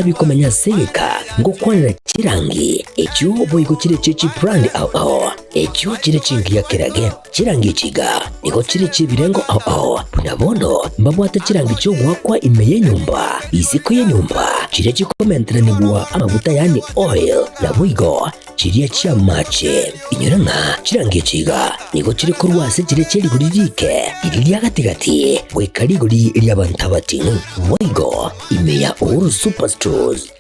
bikomanya seka ngo kwanira kirangi ekyo boyigo kire chichi brand ao ekyo kire chingi ya kirage kirangi chiga niko kire chibirengo ao punabono mbabwata kirangi cyo gwakwa imeye nyumba iziko ye nyumba kire chikomentera nigwa amavuta yani oil na boyigo kiriya chia mache inyoranga kirangi chiga niko kire kurwase kire cheri guririke irili agatigati wekari guri lyabantabati boyigo imeya uru superstores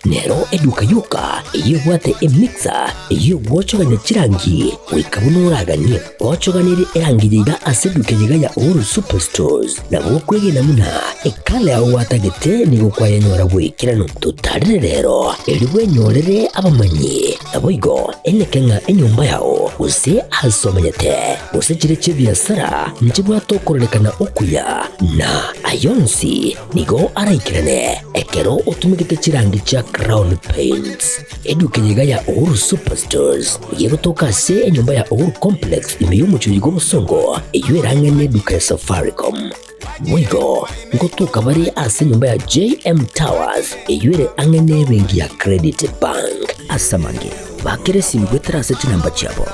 nero eduka yuka iyo bwate emixer iyo wochoganya kirangi wikabunuraganye wochoganire erangirira aseduke yiga ya uru superstores nabo kwegena muna ekale aho watagete nigo kwayanyora bwikirano tutarire rero eriwe nyorere abamanyi naboigo enekenga enyumba yao use hasomanyete use kire biasara njibwa tokorekana okuya na ayonsi nigo araikirane ekero utumikite kirangi cha Crown Paints eduke yiga ya uru superstores yego toka se enyumba ya uru complex imeyumucho yigo musongo iyo erangene duka ya Safaricom Mwigo ngotuka bari ase nyumba ya JM Towers iyo angene bengi ya Credit Bank asamange bakire simigwe traseti namba chabo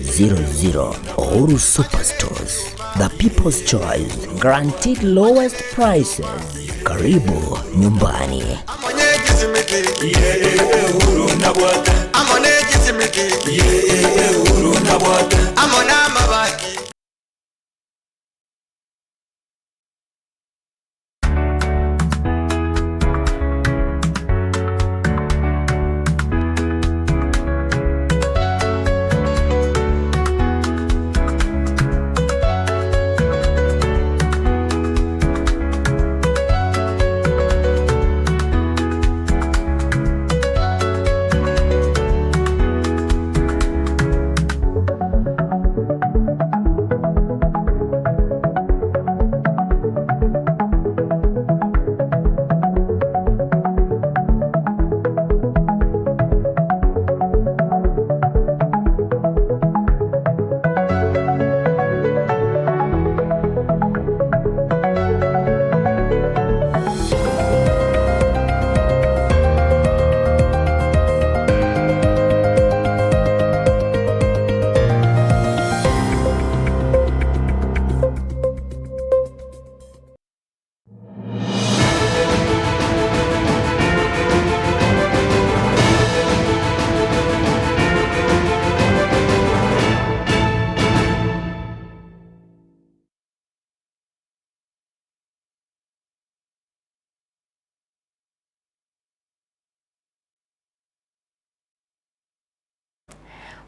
0111161500 Uru Superstores, the people's choice, guaranteed lowest prices. Karibu nyumbani.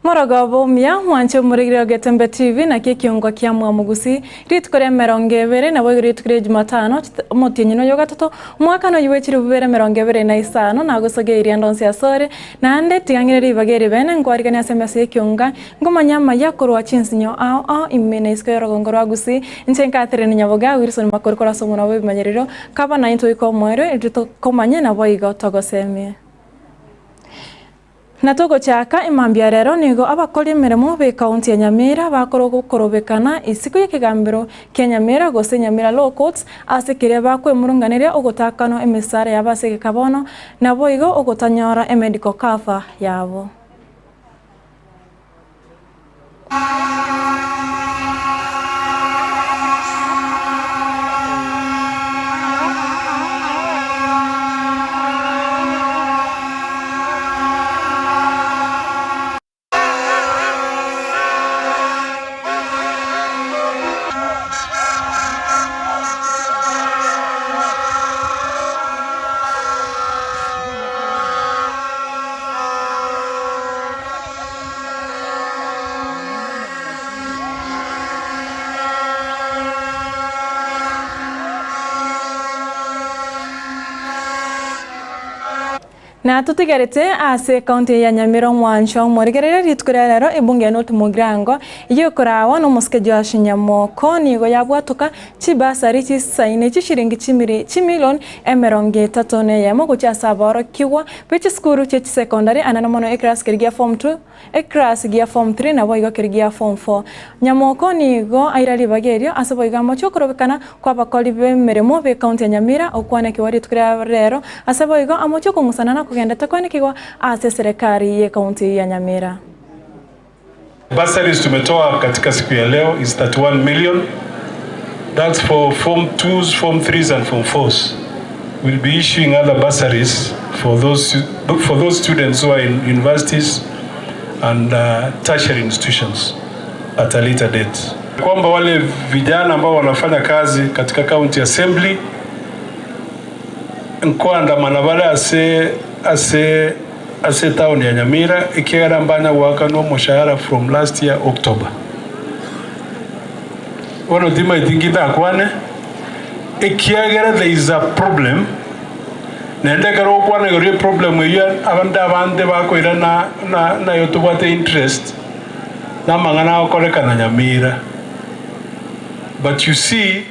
Morogabo mia mwanche murigiro Getembe TV na Ekeonga kia mugusi ritukore 20 na boyo ritukore Jumatano motinyino yo gatatu mwaka no yiwechiri bubere 25 na gusoge iriandonse asore na ande tigangire ribagere bene ngwariganya SMS Ekeonga ngomanyama yakorwa Chinsa ao imene iskero gongoro gusi nchenka tereni Nyaboga Wilson makorikora somuna we manyerero kaba na into ikomwero edito komanye na boyigo togoseme Natugo chaka imambia rero nigo abakori mirimo be county ya Nyamira bakoro gukorobekana isiku y'ikigambiro kya Nyamira gose Nyamira Law Courts asekire bakwe murunganire ogotakano emisare yabaseke kabono nabo igo ogotanyora medical cover yabo Na tutigarite ase kaunti ya Nyamira mwancho morigerere ritkurerero ebunge notu mugrango iyo kurawa no muskeji wa Nyaboga nigo yabwatuka chibasari chisaine chishiringi chimilioni 30 yemo kuchasa boro kiwa pechi skuru chechi secondary anana mono ekras kirigia form 2 ekras gia form 3 na boigo kirigia form 4 Nyaboga nigo airali bagerio asaboiga mocho kurobekana kwa bakoli be meremo be kaunti ya Nyamira okwane kiwari tkurerero asaboigo amocho kungusana na kugenda takwanikigwa ase serikali ya kaunti ya Nyamira. Bursaries tumetoa katika siku ya leo is 31 million. That's for form 2s, form 3s and form 4s. We'll be issuing other bursaries for those students who are in universities and tertiary institutions at a later date. Kwamba wale vijana ambao wanafanya kazi katika county assembly nkwanda manabala ase town ya Nyamira ikiara mbanya waka no mushahara from last year October. One of them I think ita kwane ikiagera there is a problem nende karo kwane gori problem iyo abande bako ira na yotubate interest na mangana okoleka na Nyamira. But you see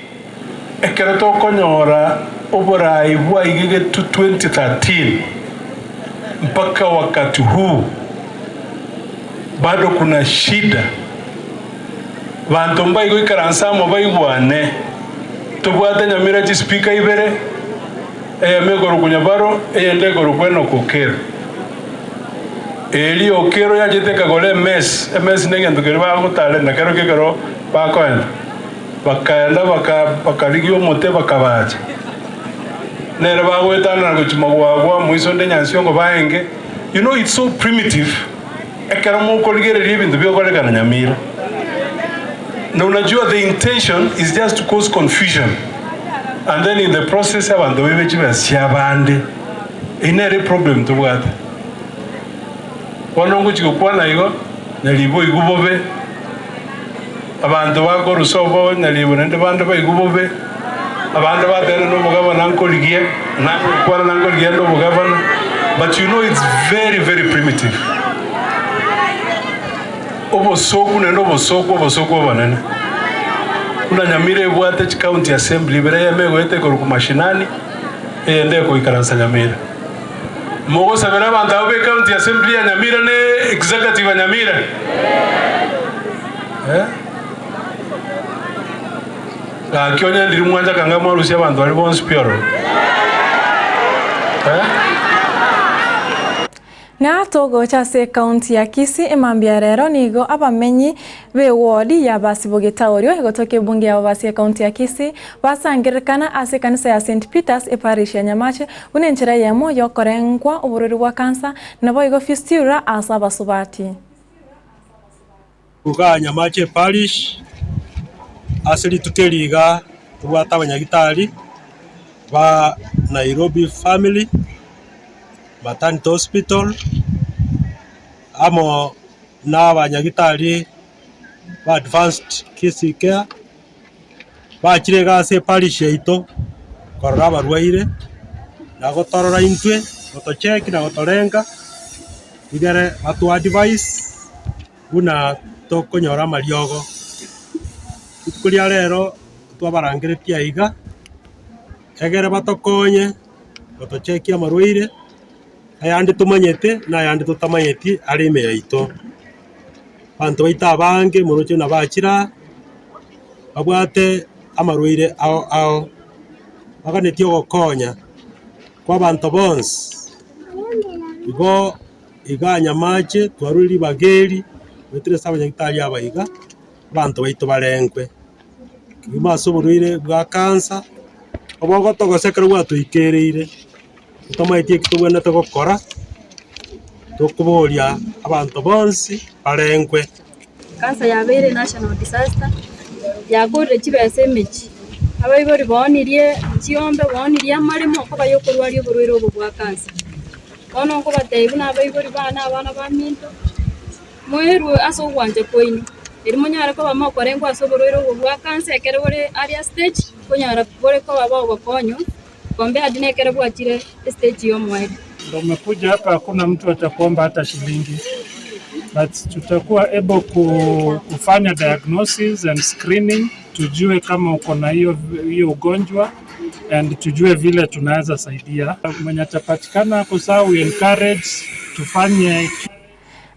ekero to konyora oborai bwa igige to 2013 mpaka wakati huu bado kuna shida. Bantu mbai go ikaransa baigwane tubwate Nyamira chi speaker ibere megoro kunyabaro ende goro kweno kokero eli okero ya jete kagole ms negendo gerba gutale ndakero kegero bakoenda bakaenda bakaligio mote bakabaje nere bagwetana na kuchimagwa mwiso ndenyansi ngo baenge. You know, it's so primitive. Ekero mo koligere ibintu byokoleka na Nyamira na unajua the intention is just to cause confusion and then in the process abantu bebechi basyabande inere problem tubwate wanongo chikukwana igo nalibo igubobe abantu bakorusobo nalibo nende bande baigubobe abantu batene no mugabana nkoligie na kwana nkoligie no mugabana. But you know, it's very, very primitive. Obosoku nendo obosoku banene kuna Nyamira ebwate county assembly bere yamego ete koruku mashinani ende ko ikaransa Nyamira mogo sabera abantu abe county assembly ya Nyamira ne executive ya Nyamira kyonya ndiri mwanja kanga mwarusi abantu ali bonspioro Na togo chase kaunti ya Kisii emambia rero nigo abamenyi be wodi ya basi bogetaorio igotoke bunge ya basi ya kaunti ya Kisii basangirikana ase kanisa ya St Peters parish ya Nyamache unenchera yemo yokorengwa ubururi bwa kansa nabo igo fistira asa basubati uga Nyamache parish asili tuteliga tubata abanyagitari ba Nairobi family maternity hospital amo na abanyagitari ba advanced Kisii care bakirega se parish yaito korora abarwaire na gotorora intwe gotocheck na gotorenga igere atu advice una tokonyora mariogo kuria rero twabarangiretia iga egere batokonye gotochekia amarwaire ayandi tumanyete na ayandi tutamanyeti arime yaito bantu baita abange muroche na bachira babwate amarwaire ao baganetio gokonya kwa bantu bonse igo iga Nyamache twaruri bageri wetire sabanyagitari abaiga bantu baito barenkwe kima soborwire bwa kansa obogo togosekera gwatu ikereire tutamaitie kitubwene tugokora tukuboria abantu bonsi barenkwe kansa yabere national disaster yagore chibese mechi abaibori bonirie chiombe bonirie amarimo ko bayokorwari oborwero bwa kansa ono ko bateibu na abaibori bana abana baminto mweru aso gwanje koini irimo nyara ko bamokorengwa aso oborwero bwa kansa ekerebore area stage ko nyara bore ko baba ogokonyo kombe adine kere bwachire stage yo mwere umekuja hapa, hakuna mtu atakuomba hata shilingi, but tutakuwa able kufanya diagnosis and screening, tujue kama uko na hiyo ugonjwa and tujue vile tunaweza saidia mwenye atapatikana. Kwa sababu we encourage tufanye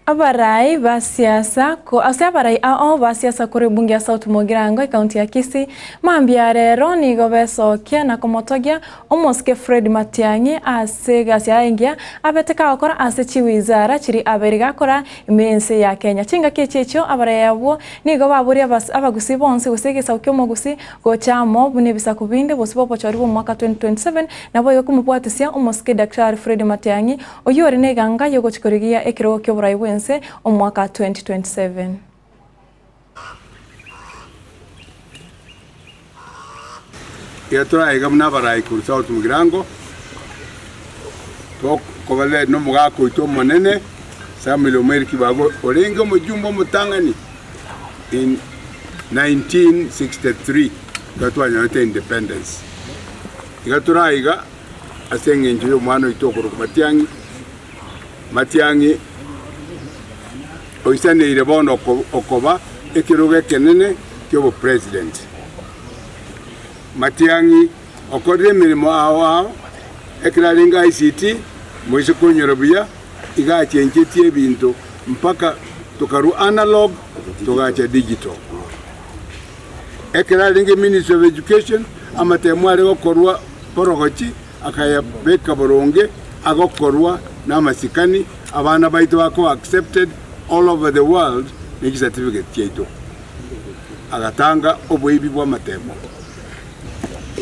abarai basiasa ko asabarai ao basiasa kuri bunge ya South Mugirango kaunti ya Kisii mambia rero ni gobesokia na komotogia omoske Fred Matiang'i asegasia ingia abeteka okora asechi wizara chiri aberiga kora imense ya Kenya chinga kechecho abarai abo ni go baburi abagusi bonse gusege saukyo mogusi go chamo bune bisa kubinde bosibo pochori bo mwaka 2027 na boyo kumubwatisia omoske Dr. Fred Matiang'i oyore ne ganga yogo chikorigia ekiro kyo burai omwaka 2027. Yatura igamna barai ku South Mugirango to ko bale no muga ko to monene Samuel Omeriki bago orengo mujumbo mutangani in 1963 gatwa nyote independence igatura iga asenge njo mwana itokoro Matiang'i oisane ire bono okoba ekiruge kenene kyo president Matiang'i okorre mirimo awa ekiralinga ICT moise kunyorobuya iga chenjetie bintu mpaka tukaru analog tugacha digital ekiralinga Ministry of Education amatemware gokorwa porogochi akaya beka boronge agokorwa na masikani abana baitu bako accepted all over the world niki certificate cheito agatanga obuibi bwa matemo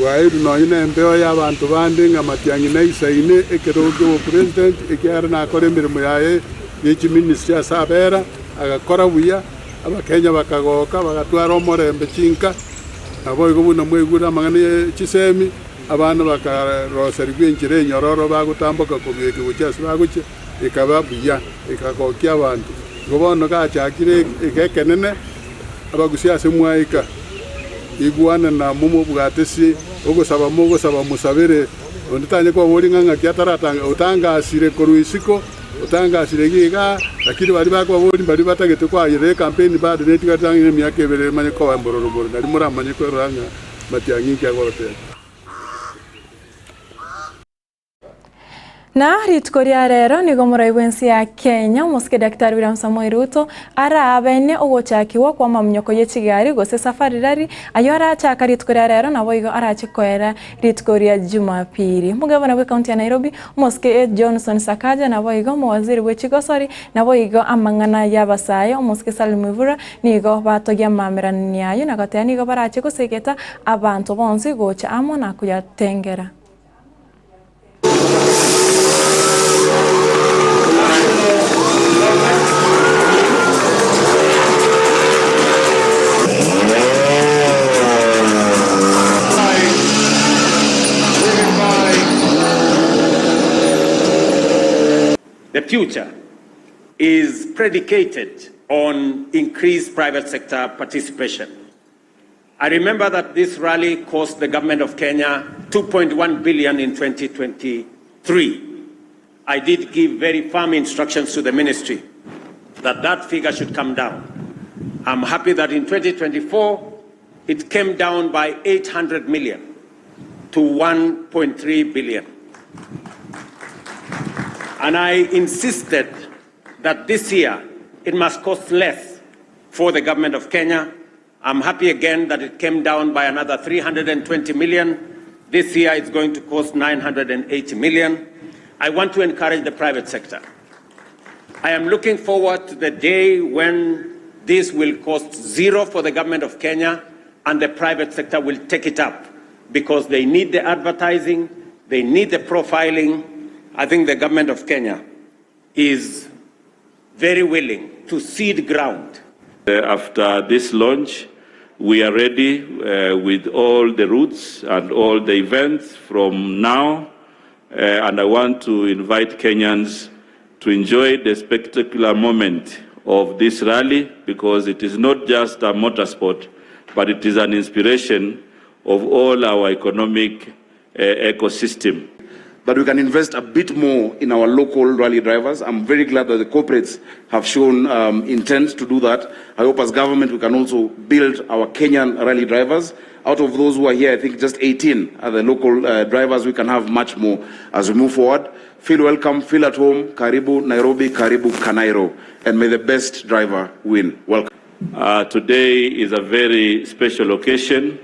wairu no ine mbeo ya bantu bandi nga Matiang'i na isaine ekeroge wo president ekyara na kore mirimo yae yechi ministry asabera agakora buya abakenya bakagoka bagatwara omorembe chinka abo igobuna mwegura magane chisemi abana bakaroserwa injire nyororo bagutamboka kubike buchasi baguche ikaba buya ikagokia abantu gobono gachakire igekenene abagusiase mwaika igwana na mumu bwatesi ogosaba musabere onditanye kwa bori nganga kyataratanga utangasire koruisiko utangasire giga lakini bari bakwa bori bari batagete kwa yire campaign bado netigatangire myaka ebere manye ko bambororo nari muramanye ko ranga Matiang'i kyagorote na ritkoria rero nigo muraiwensi ya Kenya muske Daktari William Samoei Ruto ara abene ogochakiwa kwa mamnyoko yechigari gose safari rari ayo arachaka ritkoria rero nabo igo arachikoera ritkoria Jumapili mugabana we county ya Nairobi muske Johnson Sakaja nabo igo mwaziri wechigosori nabo igo amangana yabasayo muske Salim Mvura nigo batogia mamerani yayo nagatya nigo barachiko segeta abantu bonsi gocha amo na kuyatengera. The future is predicated on increased private sector participation. I remember that this rally cost the government of Kenya 2.1 billion in 2023. I did give very firm instructions to the ministry that that figure should come down. I'm happy that in 2024, it came down by 800 million to 1.3 billion. And I insisted that this year it must cost less for the government of Kenya. I'm happy again that it came down by another 320 million. This year it's going to cost 980 million. I want to encourage the private sector. I am looking forward to the day when this will cost zero for the government of Kenya and the private sector will take it up because they need the advertising, they need the profiling. I think the government of Kenya is very willing to cede ground. After this launch, we are ready with all the routes and all the events from now. And I want to invite Kenyans to enjoy the spectacular moment of this rally because it is not just a motorsport, but it is an inspiration of all our economic ecosystem. that we can invest a bit more in our local rally drivers. I'm very glad that the corporates have shown intent to do that. I hope as government we can also build our Kenyan rally drivers. Out of those who are here, I think just 18 are the local drivers. We can have much more as we move forward. Feel welcome, feel at home. Karibu Nairobi, Karibu Kanairo. And may the best driver win. Welcome. Today is a very special occasion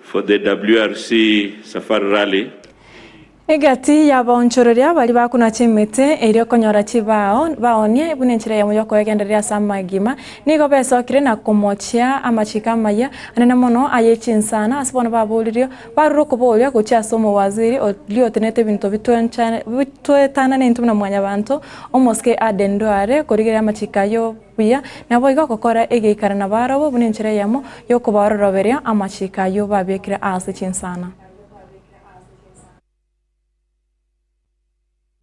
for the WRC Safari Rally. Egati ya baonchororia bali bakuna chimete erio konyora chibao baonie bunenchira ya moyo kwegenderia samagima nigo besokire na komochia amachika maya anena mono aye Chinsa asibona babolirio baruko bolya gocha somo waziri oliotenete bintu bitwetana n'intu na mwanya bantu omoske adendware korigera amachika yo buya nabo igokora egeikara na barabo bunenchira yamo yo kubaroroberia amachika yo babekira ase Chinsa.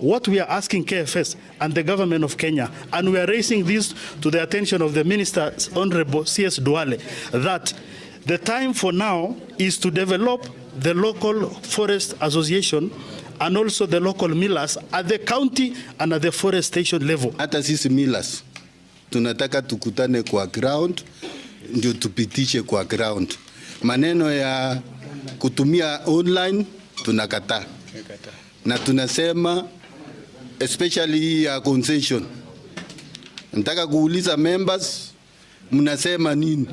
What we are asking KFS and the government of Kenya, and we are raising this to the attention of the Minister, Honorable C.S. Duale, that the time for now is to develop the local forest association and also the local millers at the county and at the forestation level. Hata sisi millers tunataka tukutane kwa ground ndio tupitishe kwa ground. Maneno ya kutumia online tunakataa. Na tunasema especially concession. Nataka kuuliza members mnasema nini?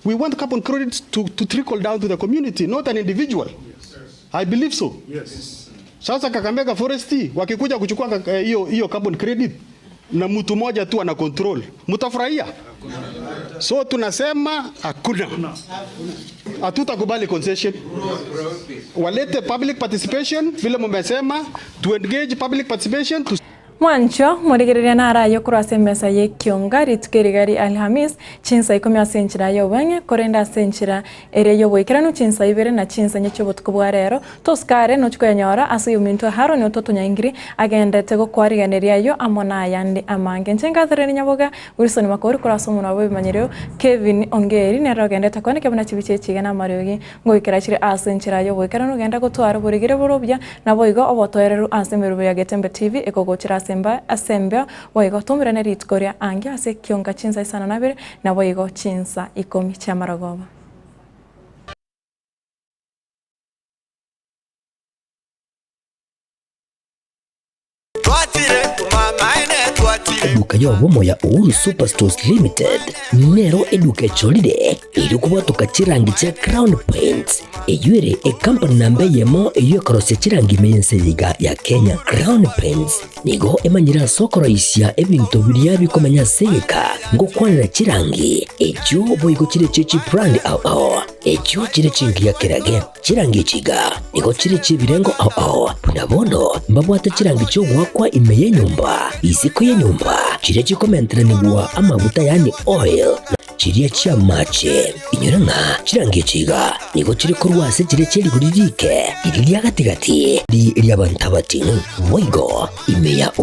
We want carbon credits to trickle down to the community, not an individual. I believe so. Yes. Sasa Kakamega Forestry wakikuja kuchukua hiyo carbon credit na mtu mmoja tu ana control, mtafurahia? So tunasema hakuna. Hatutakubali concession. Walete public participation vile mmesema, to engage public participation to Mwancho murigereria nara yo kurase mesa ye Ekeonga ritukirigari Alhamis Chinsa Ikomi asenchira yo banye korenda asenchira ere yo boikeranu Chinsa ibere na Chinsa nyechobotuko bwarero toskare no chukonyora aso yuminto haro ni ototo nyangiri agendete go kwariganeria yo amona yandi amange ncengathere Nyaboga Wilson makori kuraso muna bimanyiro Kevin Ongeri ne rogendete kone kebona chibiche chigana mariogi ngoikira chire asenchira yo boikeranu genda gotwara burigire borobya naboigo obotoereru asemeru ya Getembe TV ekogochira asembea waigo tumira ritkoria angia ase Ekeonga Chinsa isana nabere na waigo Chinsa Ikomi chamaragoba. Eduka yo bomo ya Uhuru Superstores Limited nero eduka echolide iri kubatuka chirangi cha Crown Paints eyure company nambe yemo eyo korose chirangi meyenseyiga ya Kenya. Crown Paints nigo emanyira sokoro isya ebintu biriya bikomanya seka ngo kwanira chirangi echo boyigo chire chechi brand ao echo chire chingi ya kerage chirangi chiga nigo chire chibirengo ao punabono mbabwate chirangi cyo gwakwa imeye nyumba isiko ye nyumba chire chikomentera nigwa amavuta yani oil chiriya chia mache inyuranga chirangi chiga nigo chire korwase chire chiri kuririke iri lya gatigati ri lya bantabati boyigo imeya